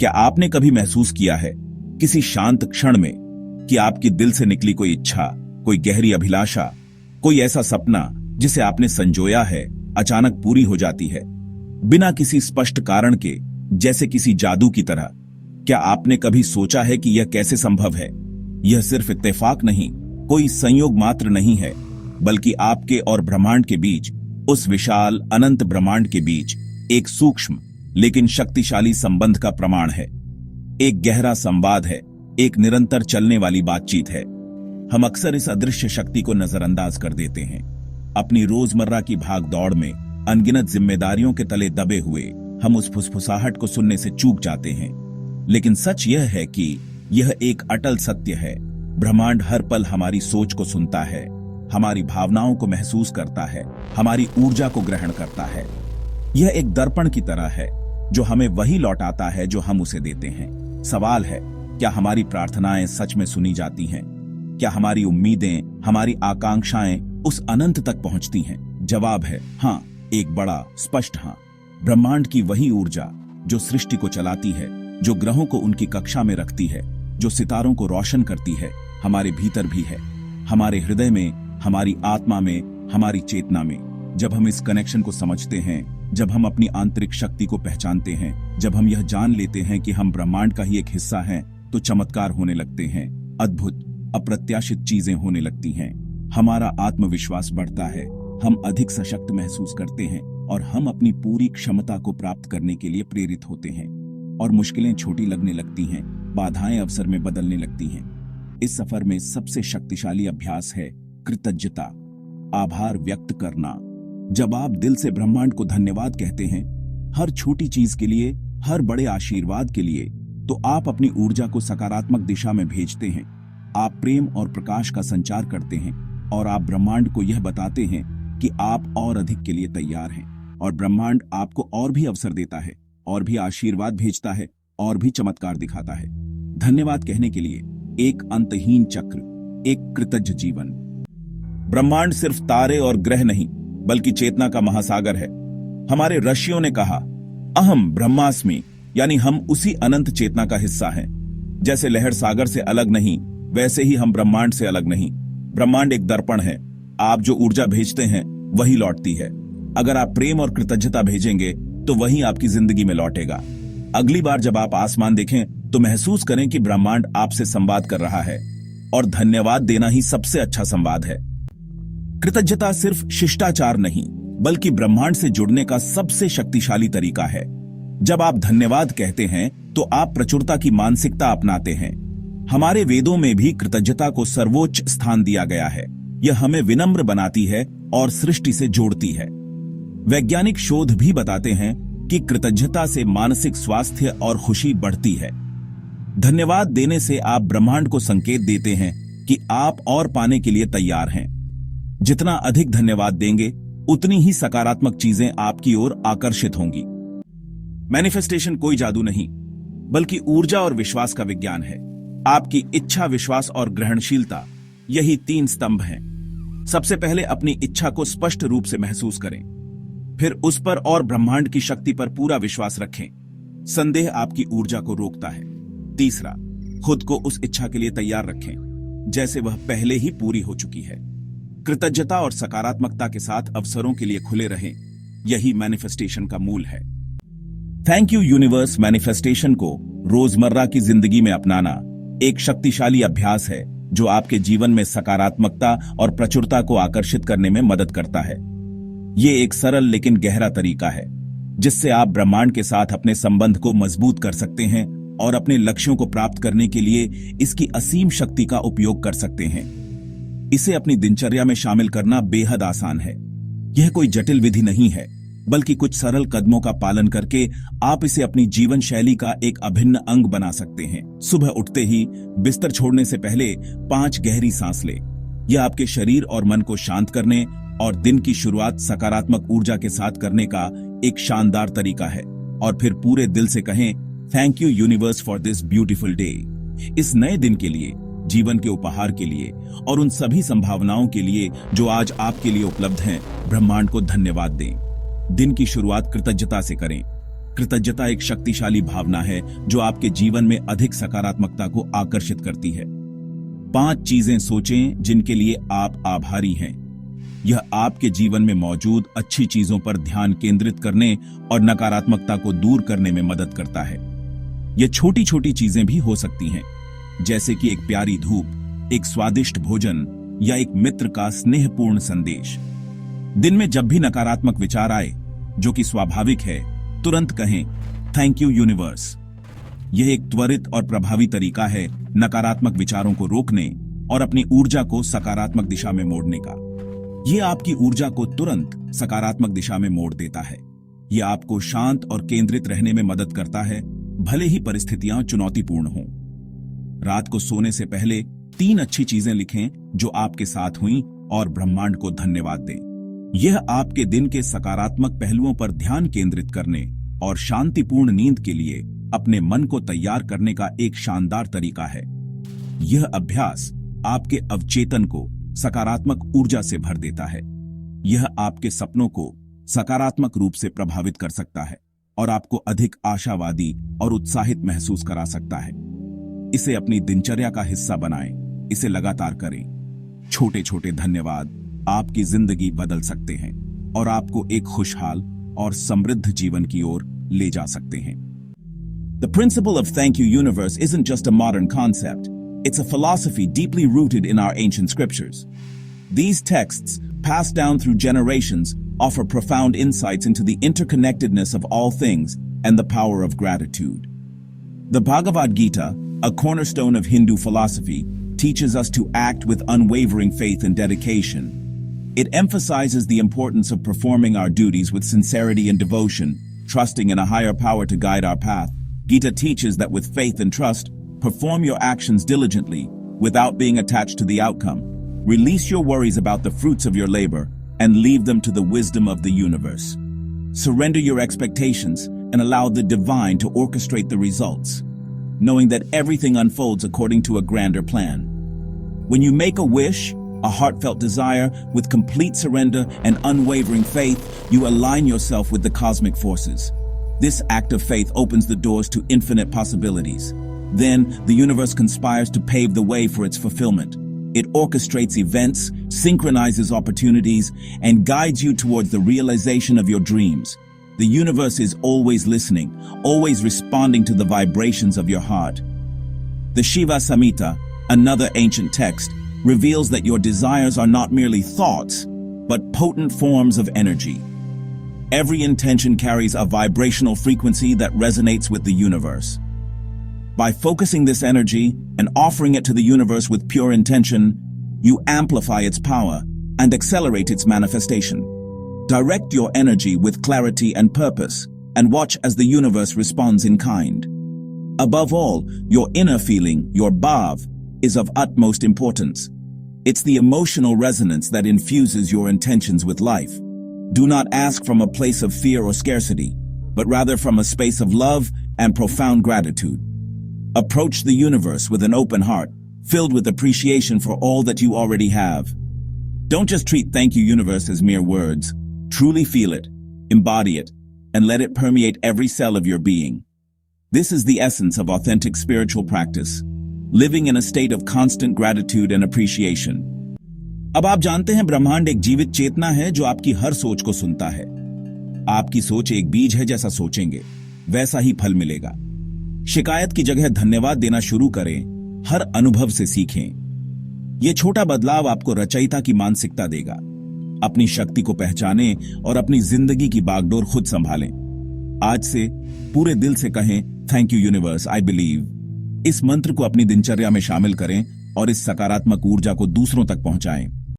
क्या आपने कभी महसूस किया है किसी शांत क्षण में कि आपकी दिल से निकली कोई इच्छा, कोई गहरी अभिलाषा, कोई ऐसा सपना जिसे आपने संजोया है, अचानक पूरी हो जाती है बिना किसी स्पष्ट कारण के, जैसे किसी जादू की तरह? क्या आपने कभी सोचा है कि यह कैसे संभव है? यह सिर्फ इत्तेफाक नहीं, कोई संयोग मात्र नहीं है, बल्कि आपके और ब्रह्मांड के बीच, उस विशाल अनंत ब्रह्मांड के बीच एक सूक्ष्म लेकिन शक्तिशाली संबंध का प्रमाण है। एक गहरा संवाद है, एक निरंतर चलने वाली बातचीत है। हम अक्सर इस अदृश्य शक्ति को नजरअंदाज कर देते हैं। अपनी रोजमर्रा की भाग दौड़ में अनगिनत जिम्मेदारियों के तले दबे हुए हम उस फुसफुसाहट को सुनने से चूक जाते हैं। लेकिन सच यह है कि यह एक अटल सत्य है। ब्रह्मांड हर पल हमारी सोच को सुनता है, हमारी भावनाओं को महसूस करता है, हमारी ऊर्जा को ग्रहण करता है। यह एक दर्पण की तरह है जो हमें वही लौटाता है जो हम उसे देते हैं। सवाल है, क्या हमारी प्रार्थनाएं सच में सुनी जाती हैं? क्या हमारी उम्मीदें, हमारी आकांक्षाएं उस अनंत तक पहुंचती हैं? जवाब है हाँ, एक बड़ा स्पष्ट हाँ। ब्रह्मांड की वही ऊर्जा जो सृष्टि को चलाती है, जो ग्रहों को उनकी कक्षा में रखती है, जो सितारों को रोशन करती है, हमारे भीतर भी है, हमारे हृदय में, हमारी आत्मा में, हमारी चेतना में। जब हम इस कनेक्शन को समझते हैं, जब हम अपनी आंतरिक शक्ति को पहचानते हैं, जब हम यह जान लेते हैं कि हम ब्रह्मांड का ही एक हिस्सा हैं, तो चमत्कार होने लगते हैं, अद्भुत अप्रत्याशित चीजें होने लगती हैं। हमारा आत्मविश्वास बढ़ता है, हम अधिक सशक्त महसूस करते हैं और हम अपनी पूरी क्षमता को प्राप्त करने के लिए प्रेरित होते हैं। और मुश्किलें छोटी लगने लगती हैं, बाधाएं अवसर में बदलने लगती हैं। इस सफर में सबसे शक्तिशाली अभ्यास है कृतज्ञता, आभार व्यक्त करना। जब आप दिल से ब्रह्मांड को धन्यवाद कहते हैं, हर छोटी चीज के लिए, हर बड़े आशीर्वाद के लिए, तो आप अपनी ऊर्जा को सकारात्मक दिशा में भेजते हैं। आप प्रेम और प्रकाश का संचार करते हैं और आप ब्रह्मांड को यह बताते हैं कि आप और अधिक के लिए तैयार हैं। और ब्रह्मांड आपको और भी अवसर देता है, और भी आशीर्वाद भेजता है, और भी चमत्कार दिखाता है। धन्यवाद कहने के लिए एक अंतहीन चक्र, एक कृतज्ञ जीवन। ब्रह्मांड सिर्फ तारे और ग्रह नहीं, बल्कि चेतना का महासागर है। हमारे ऋषियों ने कहा, अहम ब्रह्मास्मि, यानी हम उसी अनंत चेतना का हिस्सा हैं। जैसे लहर सागर से अलग नहीं, वैसे ही हम ब्रह्मांड से अलग नहीं। ब्रह्मांड एक दर्पण है, आप जो ऊर्जा भेजते हैं वही लौटती है। अगर आप प्रेम और कृतज्ञता भेजेंगे तो वही आपकी जिंदगी में लौटेगा। अगली बार जब आप आसमान देखें तो महसूस करें कि ब्रह्मांड आपसे संवाद कर रहा है, और धन्यवाद देना ही सबसे अच्छा संवाद है। कृतज्ञता सिर्फ शिष्टाचार नहीं, बल्कि ब्रह्मांड से जुड़ने का सबसे शक्तिशाली तरीका है। जब आप धन्यवाद कहते हैं तो आप प्रचुरता की मानसिकता अपनाते हैं। हमारे वेदों में भी कृतज्ञता को सर्वोच्च स्थान दिया गया है। यह हमें विनम्र बनाती है और सृष्टि से जोड़ती है। वैज्ञानिक शोध भी बताते हैं कि कृतज्ञता से मानसिक स्वास्थ्य और खुशी बढ़ती है। धन्यवाद देने से आप ब्रह्मांड को संकेत देते हैं कि आप और पाने के लिए तैयार हैं। जितना अधिक धन्यवाद देंगे, उतनी ही सकारात्मक चीजें आपकी ओर आकर्षित होंगी। मैनिफेस्टेशन कोई जादू नहीं, बल्कि ऊर्जा और विश्वास का विज्ञान है। आपकी इच्छा, विश्वास और ग्रहणशीलता, यही 3 स्तंभ हैं। सबसे पहले अपनी इच्छा को स्पष्ट रूप से महसूस करें, फिर उस पर और ब्रह्मांड की शक्ति पर पूरा विश्वास रखें। संदेह आपकी ऊर्जा को रोकता है। तीसरा, खुद को उस इच्छा के लिए तैयार रखें जैसे वह पहले ही पूरी हो चुकी है। कृतज्ञता और सकारात्मकता के साथ अवसरों के लिए खुले रहें, यही मैनिफेस्टेशन का मूल है। Thank you universe. मैनिफेस्टेशन को रोजमर्रा की जिंदगी में अपनाना एक शक्तिशाली अभ्यास है जो आपके जीवन में सकारात्मकता और प्रचुरता को आकर्षित करने में मदद करता है। ये एक सरल लेकिन गहरा तरीका है जिससे आप ब्रह्मांड के साथ अपने संबंध को मजबूत कर सकते हैं और अपने लक्ष्यों को प्राप्त करने के लिए इसकी असीम शक्ति का उपयोग कर सकते हैं। इसे अपनी दिनचर्या में शामिल करना बेहद आसान है। यह कोई जटिल विधि नहीं है, बल्कि कुछ सरल कदमों का पालन करके आप इसे अपनी जीवन शैली का एक अभिन्न अंग बना सकते हैं। सुबह उठते ही बिस्तर छोड़ने से पहले 5 गहरी सांस लें। यह आपके शरीर और मन को शांत करने और दिन की शुरुआत सकारात्मक ऊर्जा के साथ करने का एक शानदार तरीका है। और फिर पूरे दिल से कहें, thank you universe for this beautiful day. इस नए दिन के लिए, जीवन के उपहार के लिए और उन सभी संभावनाओं के लिए जो आज आपके लिए उपलब्ध हैं, ब्रह्मांड को धन्यवाद दें। दिन की शुरुआत कृतज्ञता से करें। कृतज्ञता एक शक्तिशाली भावना है जो आपके जीवन में अधिक सकारात्मकता को आकर्षित करती है। 5 चीजें सोचें जिनके लिए आप आभारी हैं। यह आपके जीवन में मौजूद अच्छी चीजों पर ध्यान केंद्रित करने और नकारात्मकता को दूर करने में मदद करता है। ये छोटी छोटी चीजें भी हो सकती हैं, जैसे कि एक प्यारी धूप, एक स्वादिष्ट भोजन या एक मित्र का स्नेहपूर्ण संदेश। दिन में जब भी नकारात्मक विचार आए, जो कि स्वाभाविक है, तुरंत कहें थैंक यू यूनिवर्स। यह एक त्वरित और प्रभावी तरीका है नकारात्मक विचारों को रोकने और अपनी ऊर्जा को सकारात्मक दिशा में मोड़ने का। यह आपकी ऊर्जा को तुरंत सकारात्मक दिशा में मोड़ देता है। यह आपको शांत और केंद्रित रहने में मदद करता है, भले ही परिस्थितियां चुनौतीपूर्ण हों। रात को सोने से पहले 3 अच्छी चीजें लिखें जो आपके साथ हुईं और ब्रह्मांड को धन्यवाद दें। यह आपके दिन के सकारात्मक पहलुओं पर ध्यान केंद्रित करने और शांतिपूर्ण नींद के लिए अपने मन को तैयार करने का एक शानदार तरीका है। यह अभ्यास आपके अवचेतन को सकारात्मक ऊर्जा से भर देता है। यह आपके सपनों को सकारात्मक रूप से प्रभावित कर सकता है और आपको अधिक आशावादी और उत्साहित महसूस करा सकता है। इसे अपनी दिनचर्या का हिस्सा बनाएं, इसे लगातार करें। छोटे छोटे धन्यवाद आपकी जिंदगी बदल सकते हैं और आपको एक खुशहाल और समृद्ध जीवन की ओर ले जा सकते हैं। The principle of thank you universe isn't just a modern concept. It's a philosophy deeply rooted in our ancient scriptures. These texts, passed down through generations, offer profound insights into the interconnectedness of all things and the power of gratitude. The Bhagavad Gita, a cornerstone of Hindu philosophy, teaches us to act with unwavering faith and dedication. It emphasizes the importance of performing our duties with sincerity and devotion, trusting in a higher power to guide our path. Gita teaches that with faith and trust, perform your actions diligently, without being attached to the outcome. Release your worries about the fruits of your labor and leave them to the wisdom of the universe. Surrender your expectations and allow the divine to orchestrate the results, knowing that everything unfolds according to a grander plan. When you make a wish, a heartfelt desire, with complete surrender and unwavering faith, you align yourself with the cosmic forces. This act of faith opens the doors to infinite possibilities. Then, the universe conspires to pave the way for its fulfillment. It orchestrates events, synchronizes opportunities, and guides you towards the realization of your dreams. The universe is always listening, always responding to the vibrations of your heart. The Shiva Samhita, another ancient text, reveals that your desires are not merely thoughts, but potent forms of energy. Every intention carries a vibrational frequency that resonates with the universe. By focusing this energy and offering it to the universe with pure intention, you amplify its power and accelerate its manifestation. Direct your energy with clarity and purpose, and watch as the universe responds in kind. Above all, your inner feeling, your bhav, is of utmost importance. It's the emotional resonance that infuses your intentions with life. Do not ask from a place of fear or scarcity, but rather from a space of love and profound gratitude. Approach the universe with an open heart, filled with appreciation for all that you already have. Don't just treat thank you universe as mere words. Truly feel it, embody it, and let it permeate every cell of your being. This is the essence of authentic spiritual practice, living in a state of constant gratitude and appreciation. अब आप जानते हैं, ब्रह्मांड एक जीवित चेतना है जो आपकी हर सोच को सुनता है। आपकी सोच एक बीज है, जैसा सोचेंगे वैसा ही फल मिलेगा। शिकायत की जगह धन्यवाद देना शुरू करें, हर अनुभव से सीखें। यह छोटा बदलाव आपको रचयिता की मानसिकता देगा। अपनी शक्ति को पहचानें और अपनी जिंदगी की बागडोर खुद संभालें। आज से पूरे दिल से कहें thank you universe, I believe. इस मंत्र को अपनी दिनचर्या में शामिल करें और इस सकारात्मक ऊर्जा को दूसरों तक पहुंचाएं।